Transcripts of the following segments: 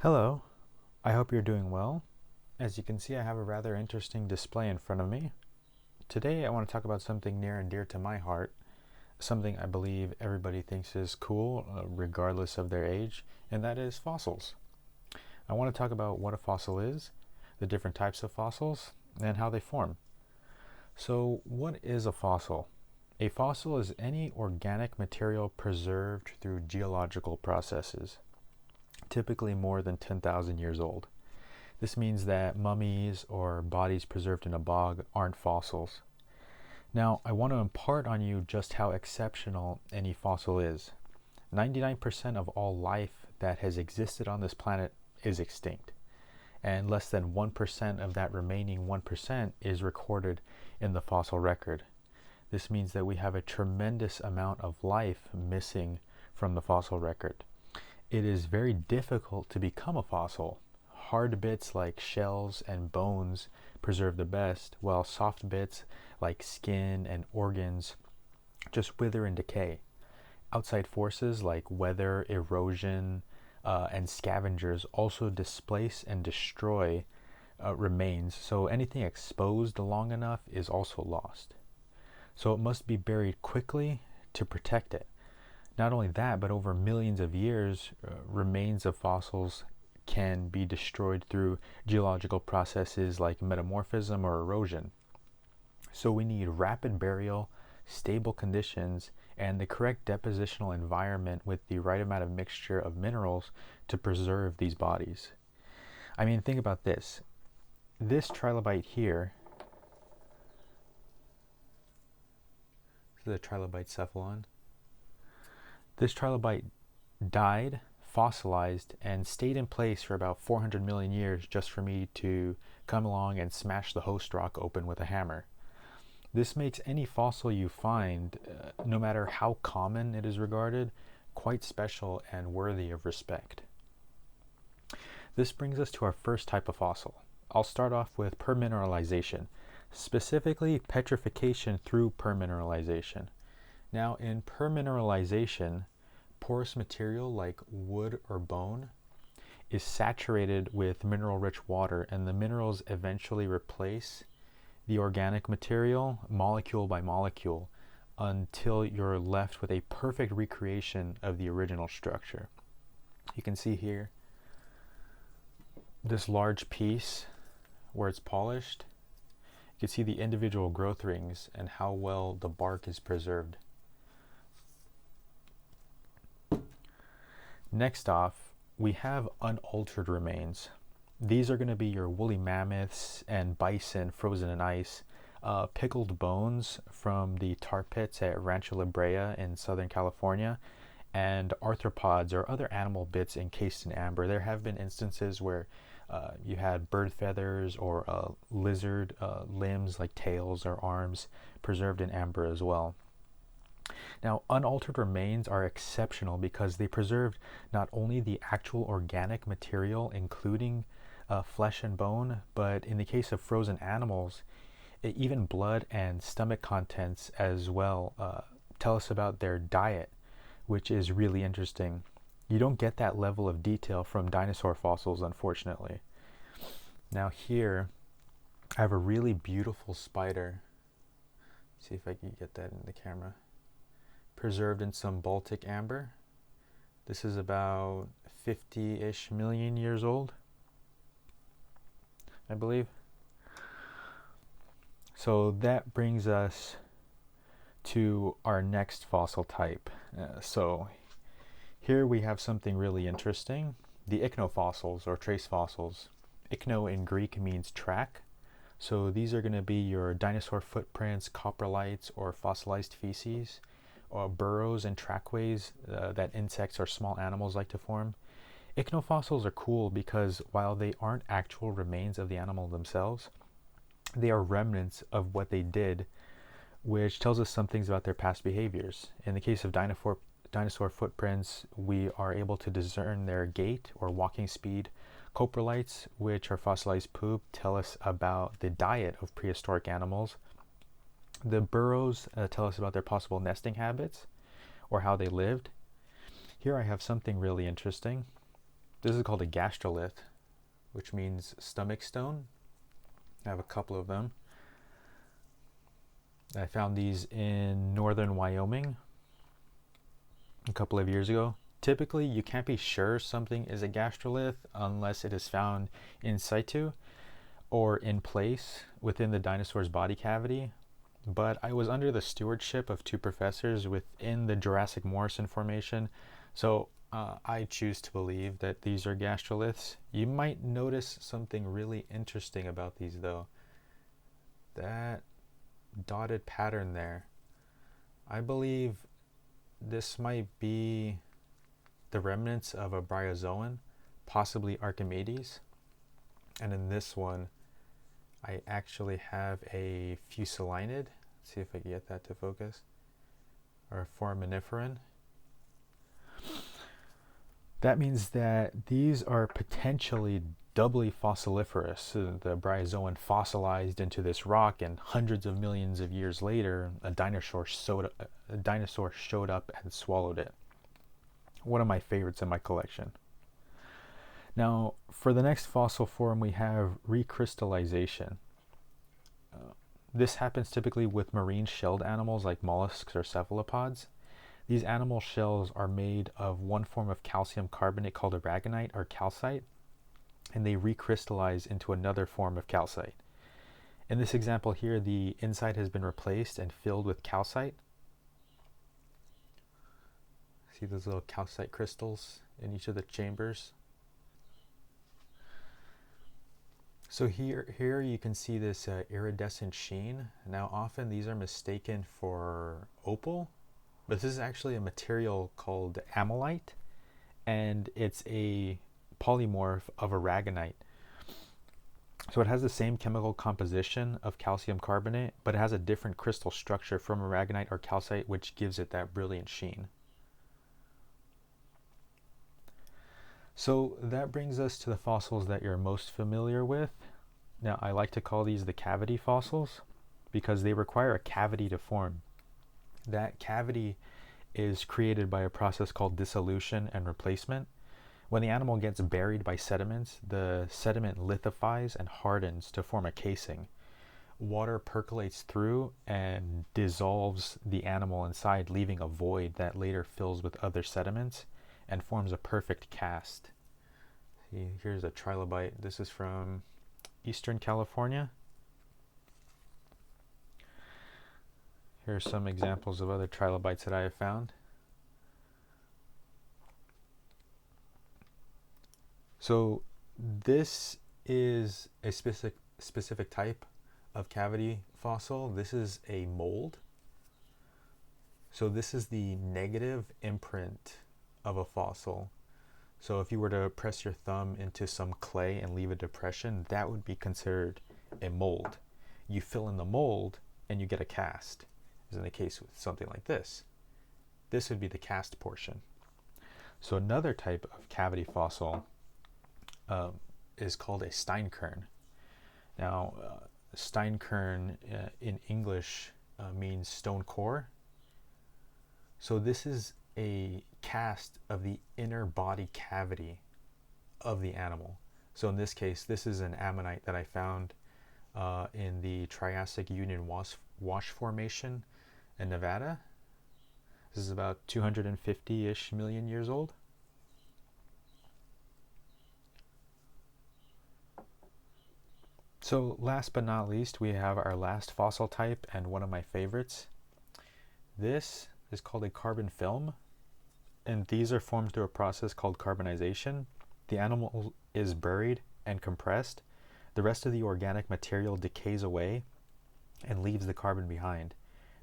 Hello, I hope you're doing well. As you can see, I have a rather interesting display in front of me. Today, I want to talk about something near and dear to my heart, something I believe everybody thinks is cool, regardless of their age, and that is fossils. I want to talk about what a fossil is, the different types of fossils, and how they form. So, what is a fossil? A fossil is any organic material preserved through geological processes, typically more than 10,000 years old. This means that mummies or bodies preserved in a bog aren't fossils. Now, I want to impart on you just how exceptional any fossil is. 99% of all life that has existed on this planet is extinct, and less than 1% of that remaining 1% is recorded in the fossil record. This means that we have a tremendous amount of life missing from the fossil record. It is very difficult to become a fossil. Hard bits like shells and bones preserve the best, while soft bits like skin and organs just wither and decay. Outside forces like weather, erosion, and scavengers also displace and destroy remains, so anything exposed long enough is also lost. So it must be buried quickly to protect it. Not only that, but over millions of years, remains of fossils can be destroyed through geological processes like metamorphism or erosion. So we need rapid burial, stable conditions, and the correct depositional environment with the right amount of mixture of minerals to preserve these bodies. I mean, think about this. This trilobite here, the trilobite cephalon, this trilobite died, fossilized, and stayed in place for about 400 million years just for me to come along and smash the host rock open with a hammer. This makes any fossil you find, no matter how common it is regarded, quite special and worthy of respect. This brings us to our first type of fossil. I'll start off with permineralization, specifically petrification through permineralization. Now, in permineralization, porous material like wood or bone is saturated with mineral-rich water, and the minerals eventually replace the organic material molecule by molecule until you're left with a perfect recreation of the original structure. You can see here this large piece where it's polished. You can see the individual growth rings and how well the bark is preserved. Next off, we have unaltered remains. These are going to be your woolly mammoths and bison frozen in ice, pickled bones from the tar pits at Rancho La Brea in Southern California, and arthropods or other animal bits encased in amber. There have been instances where you had bird feathers or lizard limbs like tails or arms preserved in amber as well. Now, unaltered remains are exceptional because they preserved not only the actual organic material, including flesh and bone, but in the case of frozen animals, even blood and stomach contents as well tell us about their diet, which is really interesting. You don't get that level of detail from dinosaur fossils, unfortunately. Now here, I have a really beautiful spider. See if I can get that in the camera. Preserved in some Baltic amber. This is about 50-ish million years old, I believe. So that brings us to our next fossil type. So here we have something really interesting. The ichnofossils or trace fossils. Ichno in Greek means track. So these are going to be your dinosaur footprints, coprolites, or fossilized feces, or burrows and trackways that insects or small animals like to form. Ichnofossils are cool because while they aren't actual remains of the animal themselves, they are remnants of what they did, which tells us some things about their past behaviors. In the case of dinosaur footprints, we are able to discern their gait or walking speed. Coprolites, which are fossilized poop, tell us about the diet of prehistoric animals. The burrows tell us about their possible nesting habits or how they lived. Here I have something really interesting. This is called a gastrolith, which means stomach stone. I have a couple of them. I found these in northern Wyoming a couple of years ago. Typically, you can't be sure something is a gastrolith unless it is found in situ or in place within the dinosaur's body cavity. But I was under the stewardship of two professors within the Jurassic Morrison Formation, so I choose to believe that these are gastroliths. You might notice something really interesting about these though. That dotted pattern there. I believe this might be the remnants of a bryozoan, possibly Archimedes. And in this one, I actually have a fusilinid. Let's see if I can get that to focus. Or a foraminiferan. That means that these are potentially doubly fossiliferous. The bryozoan fossilized into this rock, and hundreds of millions of years later, a dinosaur showed up and swallowed it. One of my favorites in my collection. Now, for the next fossil form, we have recrystallization. This happens typically with marine shelled animals like mollusks or cephalopods. These animal shells are made of one form of calcium carbonate called aragonite or calcite, and they recrystallize into another form of calcite. In this example here, the inside has been replaced and filled with calcite. See those little calcite crystals in each of the chambers? So here you can see this iridescent sheen. Now often these are mistaken for opal, but this is actually a material called amylite, and it's a polymorph of aragonite. So it has the same chemical composition of calcium carbonate, but it has a different crystal structure from aragonite or calcite, which gives it that brilliant sheen. So that brings us to the fossils that you're most familiar with. Now, I like to call these the cavity fossils because they require a cavity to form. That cavity is created by a process called dissolution and replacement. When the animal gets buried by sediments, the sediment lithifies and hardens to form a casing. Water percolates through and dissolves the animal inside, leaving a void that later fills with other sediments and forms a perfect cast. See, here's a trilobite. This is from Eastern California. Here are some examples of other trilobites that I have found. So this is a specific type of cavity fossil. This is a mold. So this is the negative imprint of a fossil. So if you were to press your thumb into some clay and leave a depression, that would be considered a mold. You fill in the mold and you get a cast, as in the case with something like this. This would be the cast portion. So another type of cavity fossil is called a steinkern. Now, steinkern in English means stone core. So this is a cast of the inner body cavity of the animal. So in this case, this is an ammonite that I found in the Triassic Union Wash Formation in Nevada. This is about 250-ish million years old. So last but not least, we have our last fossil type and one of my favorites. This is called a carbon film, and these are formed through a process called carbonization. The animal is buried and compressed. The rest of the organic material decays away and leaves the carbon behind.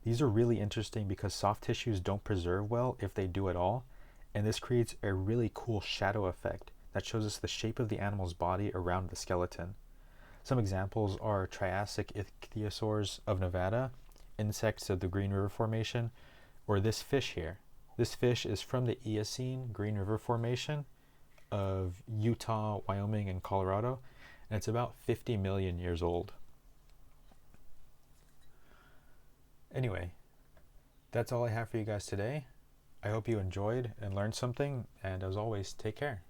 These are really interesting because soft tissues don't preserve well if they do at all, and this creates a really cool shadow effect that shows us the shape of the animal's body around the skeleton. Some examples are Triassic ichthyosaurs of Nevada, insects of the Green River Formation, or this fish here. This fish is from the Eocene Green River Formation of Utah, Wyoming, and Colorado, and it's about 50 million years old. Anyway, that's all I have for you guys today. I hope you enjoyed and learned something, and as always, take care.